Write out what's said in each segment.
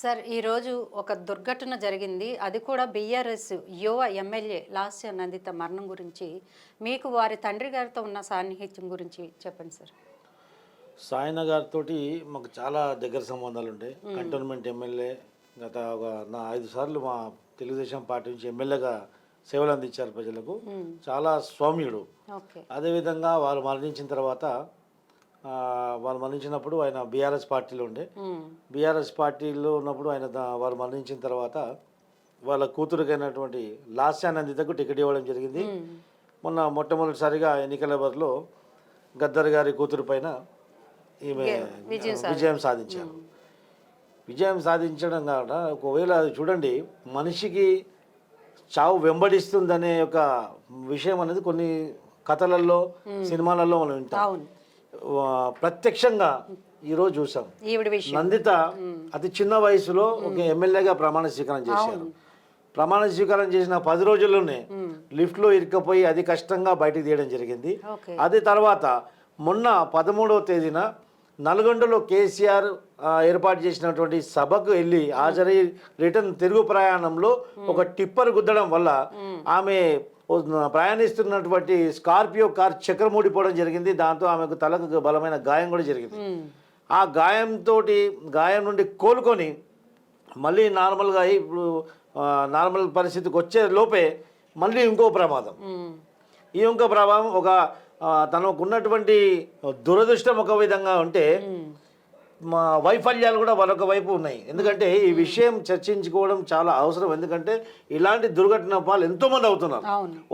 Sir ఈరోజు ఒక దుర్ఘటన జరిగింది. అది కూడా బీఆర్ఎస్ యువ ఎమ్మెల్యే లాస్య నందిత మరణం గురించి మీకు వారి తండ్రి గారితో ఉన్న సాన్నిహిత్యం గురించి చెప్పండి సార్. సాయన గారితోటి మాకు చాలా దగ్గర సంబంధాలు ఉంటాయి. కంటోన్మెంట్ ఎమ్మెల్యే గత నా 5 సార్లు మా తెలుగుదేశం పార్టీ నుంచి ఎమ్మెల్యేగా సేవలు అందించారు ప్రజలకు. చాలా స్వామ్యుడు. అదేవిధంగా వారు మరణించిన తర్వాత వాళ్ళు మరణించినప్పుడు ఆయన బీఆర్ఎస్ పార్టీలో ఉండే. బీఆర్ఎస్ పార్టీలో ఉన్నప్పుడు ఆయన వారు మరణించిన తర్వాత వాళ్ళ కూతురుకైనటువంటి లాస్యానందితకు టికెట్ ఇవ్వడం జరిగింది. మొన్న మొట్టమొదటిసారిగా ఎన్నికల బరిలో గద్దర్ గారి కూతురు పైన ఈమె విజయం సాధించారు. విజయం సాధించడం కాకుండా ఒకవేళ చూడండి, మనిషికి చావు వెంబడిస్తుందనే ఒక విషయం అనేది కొన్ని కథలలో సినిమాలలో మనం వింటాం. ప్రత్యక్షంగా ఈరోజు చూసాం. నందిత అతి చిన్న వయసులో ఒక ఎమ్మెల్యేగా ప్రమాణ స్వీకారం చేశారు. ప్రమాణ స్వీకారం చేసిన 10 రోజుల్లోనే లిఫ్ట్లో ఇరుక్కపోయి అది కష్టంగా బయటకు తీయడం జరిగింది. అది తర్వాత మొన్న 13వ తేదీన నల్గొండలో కేసీఆర్ ఏర్పాటు చేసినటువంటి సభకు వెళ్ళి హాజరై రిటర్న్ తిరుగు ప్రయాణంలో ఒక టిప్పర్ గుద్దడం వల్ల ఆమె ప్రయాణిస్తున్నటువంటి స్కార్పియో కార్ చక్రం ఊడిపోవడం జరిగింది. దాంతో ఆమెకు తలకు బలమైన గాయం కూడా జరిగింది. ఆ గాయం నుండి కోలుకొని మళ్ళీ నార్మల్గా ఇప్పుడు నార్మల్ పరిస్థితికి వచ్చే లోపే మళ్ళీ ఇంకో ప్రమాదం. ఈ ఇంకో ప్రమాదం తనకున్నటువంటి దురదృష్టం ఒక విధంగా ఉంటే మా వైఫల్యాలు కూడా మరొక వైపు ఉన్నాయి. ఎందుకంటే ఈ విషయం చర్చించుకోవడం చాలా అవసరం. ఎందుకంటే ఇలాంటి దుర్ఘటన పాలు ఎంతోమంది అవుతున్నారు.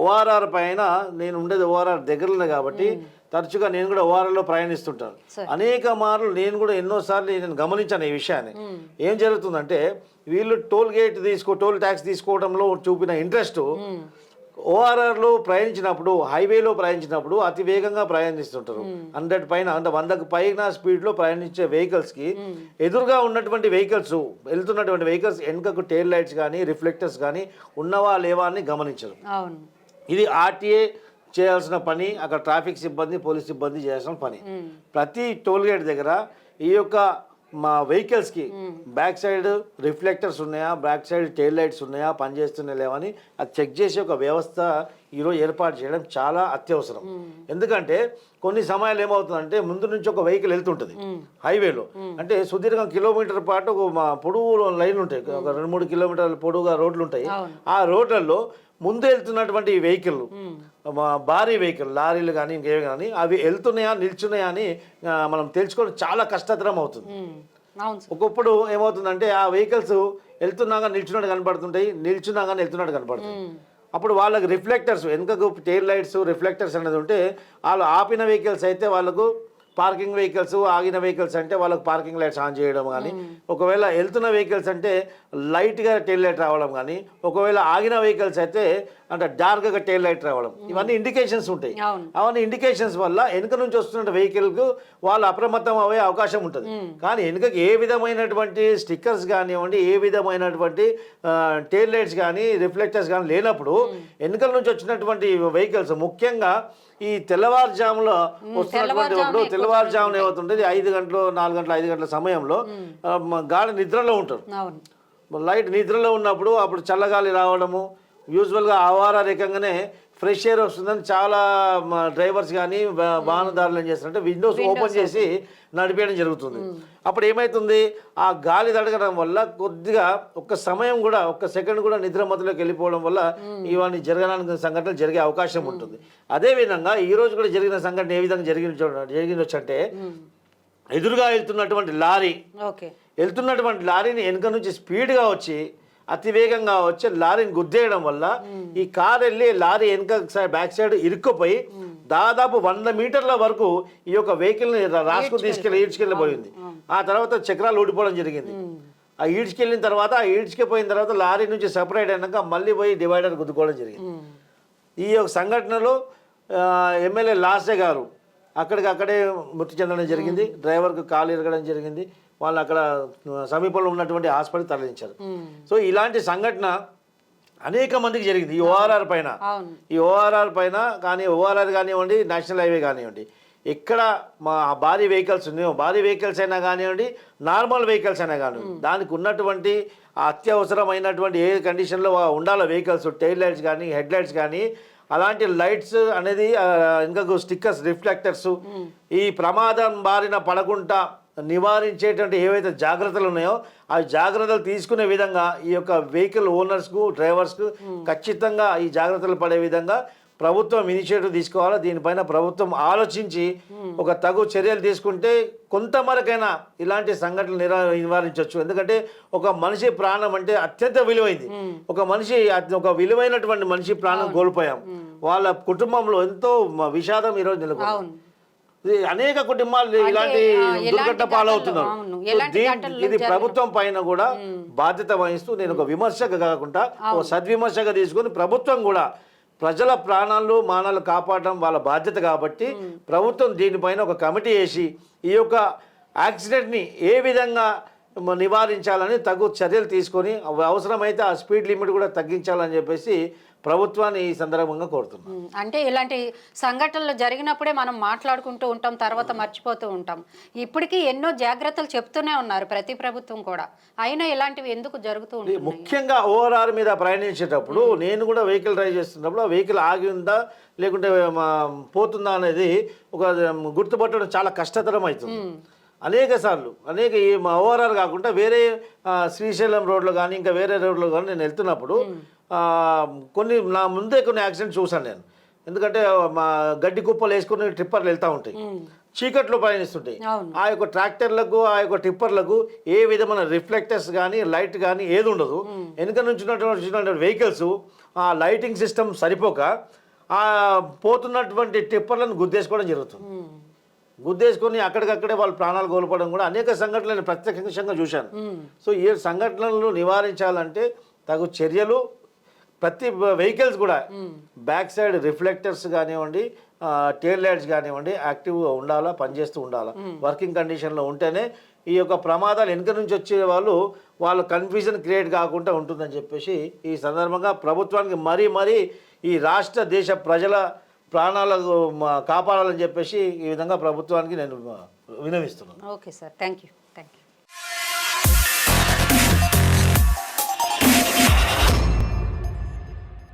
ఓఆర్ఆర్ పైన నేను ఉండేది ఓఆర్ఆర్ దగ్గరలో కాబట్టి తరచుగా నేను కూడా ఓఆర్ఆర్లో ప్రయాణిస్తుంటాను. అనేక మార్లు నేను కూడా ఎన్నోసార్లు నేను గమనించాను ఈ విషయాన్ని. ఏం జరుగుతుందంటే వీళ్ళు టోల్ ట్యాక్స్ తీసుకోవడంలో చూపిన ఇంట్రెస్ట్ ఓఆర్ఆర్లో ప్రయాణించినప్పుడు, హైవేలో ప్రయాణించినప్పుడు అతి వేగంగా ప్రయాణిస్తుంటారు. 100 పైన, అంటే 100కు పైన స్పీడ్లో ప్రయాణించే వెహికల్స్కి ఎదురుగా ఉన్నటువంటి వెళ్తున్నటువంటి వెహికల్స్ వెనుకకు టెయిల్ లైట్స్ కానీ రిఫ్లెక్టర్స్ కానీ ఉన్నవా లేవా అని గమనించరు. ఇది ఆర్టీఏ చేయాల్సిన పని, అక్కడ ట్రాఫిక్ సిబ్బంది, పోలీస్ సిబ్బంది చేయాల్సిన పని. ప్రతి టోల్ గేట్ దగ్గర ఈ యొక్క మా వెహికల్స్కి బ్యాక్ సైడ్ రిఫ్లెక్టర్స్ ఉన్నాయా, బ్యాక్ సైడ్ టెయిల్ లైట్స్ ఉన్నాయా, పనిచేస్తున్నాయా లేవని అది చెక్ చేసే ఒక వ్యవస్థ ఈరోజు ఏర్పాటు చేయడం చాలా అత్యవసరం. ఎందుకంటే కొన్ని సమయాలు ఏమవుతుందంటే ముందు నుంచి ఒక వెహికల్ వెళ్తుంటుంది హైవేలో, అంటే సుదీర్ఘం కిలోమీటర్ పాటు ఒక పొడవు లైన్ ఉంటాయి, ఒక 2-3 కిలోమీటర్ల పొడవుగా రోడ్లు ఉంటాయి. ఆ రోడ్లలో ముందు వెళ్తున్నటువంటి వెహికల్, భారీ వెహికల్, లారీలు కానీ ఇంకేవి కానీ అవి వెళ్తున్నాయా నిల్చున్నాయా అని మనం తెలుసుకోవడం చాలా కష్టతరం అవుతుంది. ఒకప్పుడు ఏమవుతుందంటే ఆ వెహికల్స్ వెళ్తున్నాగా నిల్చున్నట్టు కనపడుతుంటాయి, నిల్చున్నాగా వెళ్తున్నట్టు కనపడుతుంది. అప్పుడు వాళ్ళకి రిఫ్లెక్టర్స్, వెనుకకు టెయిల్ లైట్స్ రిఫ్లెక్టర్స్ అనేది ఉంటే వాళ్ళు ఆపిన వెహికల్స్ అయితే వాళ్ళకు పార్కింగ్ వెహికల్స్, ఆగిన వెహికల్స్ అంటే వాళ్ళకి పార్కింగ్ లైట్స్ ఆన్ చేయడం కానీ, ఒకవేళ వెళ్తున్న వెహికల్స్ అంటే లైట్గా టెయిల్ లైట్ రావడం కానీ, ఒకవేళ ఆగిన వెహికల్స్ అయితే అంటే డార్క్గా టెయిల్ లైట్ రావడం, ఇవన్నీ ఇండికేషన్స్ ఉంటాయి. అవన్నీ ఇండికేషన్స్ వల్ల వెనుక నుంచి వస్తున్న వెహికల్కు వాళ్ళు అప్రమత్తం అయ్యే అవకాశం ఉంటుంది. కానీ వెనుకకి ఏ విధమైనటువంటి స్టిక్కర్స్ కానివ్వండి, ఏ విధమైనటువంటి టెయిల్ లైట్స్ కానీ రిఫ్లెక్టర్స్ కానీ లేనప్పుడు వెనుకల నుంచి వచ్చినటువంటి వెహికల్స్ ముఖ్యంగా ఈ తెల్లవారుజాములో వస్తున్నటువంటి తెల్లవారుజామున ఏమవుతుంటుంది 5 గంటలు 4 గంటలు 5 గంటల సమయంలో గాలి నిద్రలో ఉంటారు. లైట్ నిద్రలో ఉన్నప్పుడు అప్పుడు చల్లగాలి రావడము, యూజువల్గా ఆవార రకంగానే ఫ్రెష్ ఎయిర్ వస్తుందని చాలా డ్రైవర్స్ కానీ వాహనదారులు ఏం చేస్తారంటే విండోస్ ఓపెన్ చేసి నడిపేయడం జరుగుతుంది. అప్పుడు ఏమవుతుంది, ఆ గాలి తడగడం వల్ల కొద్దిగా ఒక్క సమయం కూడా, ఒక్క సెకండ్ కూడా నిద్ర మధ్యలోకి వెళ్ళిపోవడం వల్ల ఇవన్నీ జరగడానికి సంఘటనలు జరిగే అవకాశం ఉంటుంది. అదేవిధంగా ఈరోజు కూడా జరిగిన సంఘటన ఏ విధంగా జరిగిందొచ్చు అంటే ఎదురుగా వెళ్తున్నటువంటి లారీని వెనుక నుంచి స్పీడ్గా వచ్చి అతివేగంగా వచ్చి లారీని గుద్దేయడం వల్ల ఈ కార్ వెళ్ళి లారీ వెనుక బ్యాక్ సైడ్ ఇరుక్కుపోయి దాదాపు 100 మీటర్ల వరకు ఈ యొక్క వెహికల్ని ఈడ్చుకెళ్ళిపోయింది. ఆ తర్వాత చక్రాలు ఊడిపోవడం జరిగింది. ఆ ఈడ్చుకెళ్ళిన తర్వాత ఈడ్చుకెళ్ళిపోయిన తర్వాత లారీ నుంచి సెపరేట్ అయినాక మళ్ళీ పోయి డివైడర్ గుద్దుకోవడం జరిగింది. ఈ యొక్క సంఘటనలో ఎమ్మెల్యే లాస్య గారు అక్కడే మృతి చెందడం జరిగింది. డ్రైవర్కు కాలు ఇరగడం జరిగింది. వాళ్ళు అక్కడ సమీపంలో ఉన్నటువంటి హాస్పిటల్ తరలించారు. సో ఇలాంటి సంఘటన అనేక మందికి జరిగింది ఈ ఓఆర్ఆర్ పైన. కానీ ఓఆర్ఆర్ కానివ్వండి, నేషనల్ హైవే కానివ్వండి, ఎక్కడ మా భారీ వెహికల్స్ ఉన్నాయో, భారీ వెహికల్స్ అయినా కానివ్వండి, నార్మల్ వెహికల్స్ అయినా కానివ్వండి, దానికి ఉన్నటువంటి అత్యవసరమైనటువంటి ఏ కండిషన్లో ఉండాలో వెహికల్స్, టైల్ లైట్స్ కానీ, హెడ్ లైట్స్ కానీ, అలాంటి లైట్స్ అనేది ఇంకా స్టిక్కర్స్, రిఫ్లెక్టర్స్, ఈ ప్రమాదం బారిన పడకుండా నివారించేటువంటి ఏవైతే జాగ్రత్తలు ఉన్నాయో ఆ జాగ్రత్తలు తీసుకునే విధంగా ఈ యొక్క వెహికల్ ఓనర్స్కు, డ్రైవర్స్కు ఖచ్చితంగా ఈ జాగ్రత్తలు పడే విధంగా ప్రభుత్వం ఇనిషియేటివ్ తీసుకోవాలి. దీనిపైన ప్రభుత్వం ఆలోచించి ఒక తగు చర్యలు తీసుకుంటే కొంతమరకైనా ఇలాంటి సంఘటనలు నివారించవచ్చు. ఎందుకంటే ఒక మనిషి ప్రాణం అంటే అత్యంత విలువైంది. ఒక విలువైనటువంటి మనిషి ప్రాణం కోల్పోయాం. వాళ్ళ కుటుంబంలో ఎంతో విషాదం ఈరోజు నెలకొంది. అనేక కుటుంబాలు ఇలాంటి దుర్ఘటన పాలవుతున్నారు. ఇది ప్రభుత్వం పైన కూడా బాధ్యత వహిస్తూ నేను ఒక విమర్శగా కాకుండా ఒక సద్విమర్శగా తీసుకొని ప్రభుత్వం కూడా ప్రజల ప్రాణాలు మానాలు కాపాడడం వాళ్ళ బాధ్యత కాబట్టి ప్రభుత్వం దీనిపైన ఒక కమిటీ వేసి ఈ యొక్క యాక్సిడెంట్ని ఏ విధంగా నివారించాలని తగు చర్యలు తీసుకొని అవసరమైతే ఆ స్పీడ్ లిమిట్ కూడా తగ్గించాలని చెప్పేసి ప్రభుత్వాన్ని ఈ సందర్భంగా కోరుతున్నాం. అంటే ఇలాంటి సంఘటనలు జరిగినప్పుడే మనం మాట్లాడుకుంటూ ఉంటాం, తర్వాత మర్చిపోతూ ఉంటాం. ఇప్పటికీ ఎన్నో జాగ్రత్తలు చెప్తూనే ఉన్నారు ప్రతి ప్రభుత్వం కూడా, అయినా ఇలాంటివి ఎందుకు జరుగుతూ ఉంటాయి? ముఖ్యంగా ఓఆర్ఆర్ మీద ప్రయాణించేటప్పుడు నేను కూడా వెహికల్ డ్రైవ్ చేస్తున్నప్పుడు ఆ వెహికల్ ఆగి ఉందా లేకుంటే పోతుందా అనేది ఒక గుర్తుపట్టడం చాలా కష్టతరం అవుతుంది. అనేక సార్లు ఈ ఓఆర్ఆర్ కాకుండా వేరే శ్రీశైలం రోడ్లో కానీ ఇంకా వేరే రోడ్లో కానీ నేను వెళ్తున్నప్పుడు నా ముందే కొన్ని యాక్సిడెంట్స్ చూసాను నేను. ఎందుకంటే మా గడ్డి కుప్పలు వేసుకుని ట్రిప్పర్లు వెళ్తూ ఉంటాయి, చీకట్లో ప్రయాణిస్తుంటాయి. ఆ యొక్క ట్రాక్టర్లకు, ఆ యొక్క టిప్పర్లకు ఏ విధమైన రిఫ్లెక్టర్స్ కానీ, లైట్ కానీ ఏది ఉండదు. వెనుక నుంచి వెహికల్స్ ఆ లైటింగ్ సిస్టమ్ సరిపోక ఆ పోతున్నటువంటి టిప్పర్లను గుద్దేసుకోవడం జరుగుతుంది. గుద్దేసుకొని అక్కడికక్కడే వాళ్ళ ప్రాణాలు కోల్పోవడం కూడా అనేక సంఘటనలు నేను ప్రత్యక్షంగా చూశాను. సో ఈ సంఘటనలను నివారించాలంటే తగు చర్యలు ప్రతి వెహికల్స్ కూడా బ్యాక్ సైడ్ రిఫ్లెక్టర్స్ కానివ్వండి, టెయిల్ లైట్స్ కానివ్వండి యాక్టివ్గా ఉండాలా, పనిచేస్తూ ఉండాలా. వర్కింగ్ కండిషన్లో ఉంటేనే ఈ యొక్క ప్రమాదాలు వెనుక నుంచి వచ్చే వాళ్ళు కన్ఫ్యూజన్ క్రియేట్ కాకుండా ఉంటుందని చెప్పేసి ఈ సందర్భంగా ప్రభుత్వానికి మరీ ఈ రాష్ట్ర దేశ ప్రజల ప్రాణాలకు కాపాడాలని చెప్పేసి ఈ విధంగా ప్రభుత్వానికి నేను విన్నవిస్తున్నాను. Okay sir, thank you.